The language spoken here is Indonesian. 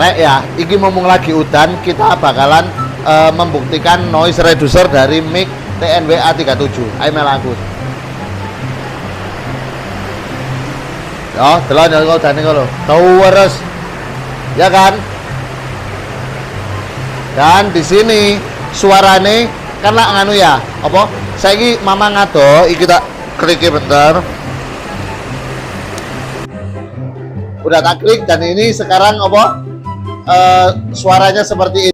Rek ya, iki ngomong lagi udan, kita bakalan membuktikan noise reducer dari mic TNWA 37. Ayo mel aku. Ya, delon ya udane ngono. Terus. Ya kan? Dan di sini suarane kan lah nganu ya. Apa? Saiki mama ngado, iki tak kliki bentar. Udah tak klik dan ini sekarang apa? Suaranya seperti ini.